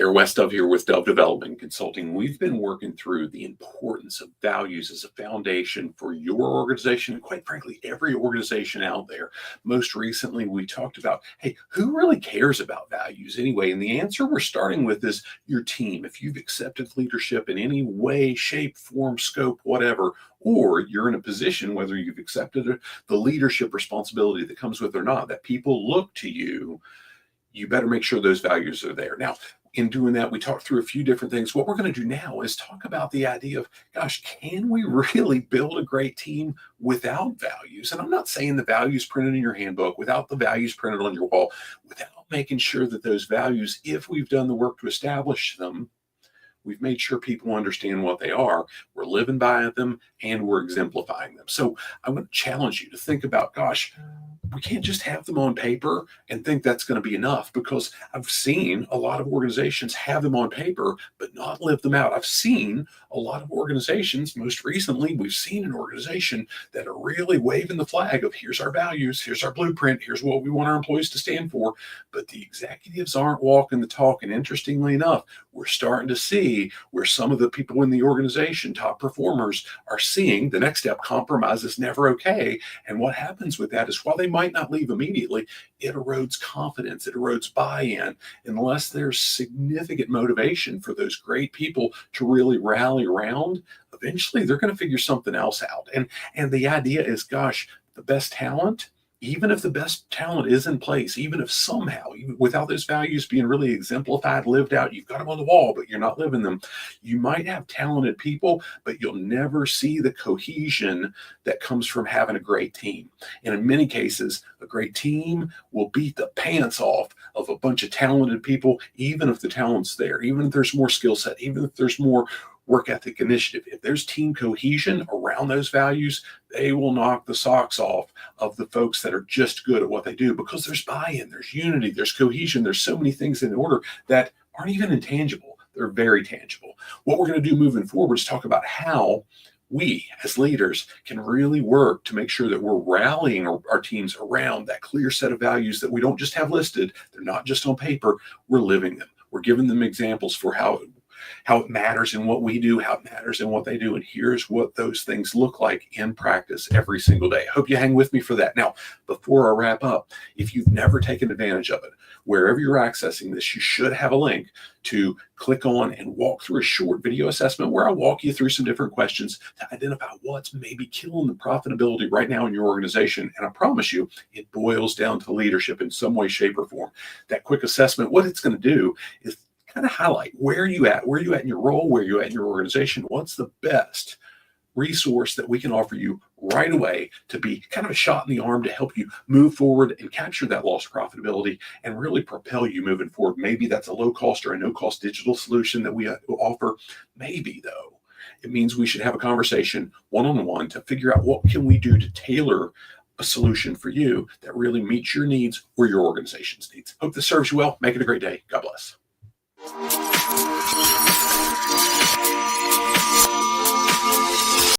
there, West Dove here with Dove Development Consulting. We've been working through the importance of values as a foundation for your organization and, quite frankly, every organization out there. Most recently, we talked about, hey, who really cares about values anyway? And the answer we're starting with is your team. If you've accepted leadership in any way, shape, form, scope, whatever, or you're in a position, whether you've accepted the leadership responsibility that comes with it or not, that people look to you, you better make sure those values are there. Now, in doing that, we talked through a few different things. What we're going to do now is talk about the idea of, gosh, can we really build a great team without values? And I'm not saying the values printed in your handbook, without the values printed on your wall, without making sure that those values, if we've done the work to establish them, we've made sure people understand what they are, we're living by them, and we're exemplifying them. So I'm going to challenge you to think about, gosh, we can't just have them on paper and think that's going to be enough, because I've seen a lot of organizations have them on paper but not live them out. I've seen a lot of organizations, most recently, we've seen an organization that are really waving the flag of here's our values, here's our blueprint, here's what we want our employees to stand for, but the executives aren't walking the talk. And interestingly enough, we're starting to see where some of the people in the organization, top performers, are seeing the next step, compromise is never okay. And what happens with that is, while they might not leave immediately, it erodes confidence, it erodes buy-in, unless there's significant motivation for those great people to really rally around. Eventually, they're going to figure something else out. And the idea is, gosh, the best talent, even if the best talent is in place, even if somehow, even without those values being really exemplified, lived out, you've got them on the wall, but you're not living them. You might have talented people, but you'll never see the cohesion that comes from having a great team. And in many cases, a great team will beat the pants off of a bunch of talented people, even if the talent's there, even if there's more skill set, even if there's more work ethic initiative. If there's team cohesion around those values, they will knock the socks off of the folks that are just good at what they do, because there's buy-in, there's unity, there's cohesion, there's so many things in order that aren't even intangible. They're very tangible. What we're going to do moving forward is talk about how we as leaders can really work to make sure that we're rallying our teams around that clear set of values that we don't just have listed. They're not just on paper. We're living them. We're giving them examples for how it matters in what we do, how it matters in what they do. And here's what those things look like in practice every single day. I hope you hang with me for that. Now, before I wrap up, if you've never taken advantage of it, wherever you're accessing this, you should have a link to click on and walk through a short video assessment where I walk you through some different questions to identify what's maybe killing the profitability right now in your organization. And I promise you, it boils down to leadership in some way, shape, or form. That quick assessment, what it's going to do is kind of highlight where are you at in your role, where are you at in your organization, what's the best resource that we can offer you right away to be kind of a shot in the arm to help you move forward and capture that lost profitability and really propel you moving forward. Maybe that's a low cost or a no cost digital solution that we offer. Maybe though, it means we should have a conversation one-on-one to figure out what can we do to tailor a solution for you that really meets your needs or your organization's needs. Hope this serves you well. Make it a great day. God bless.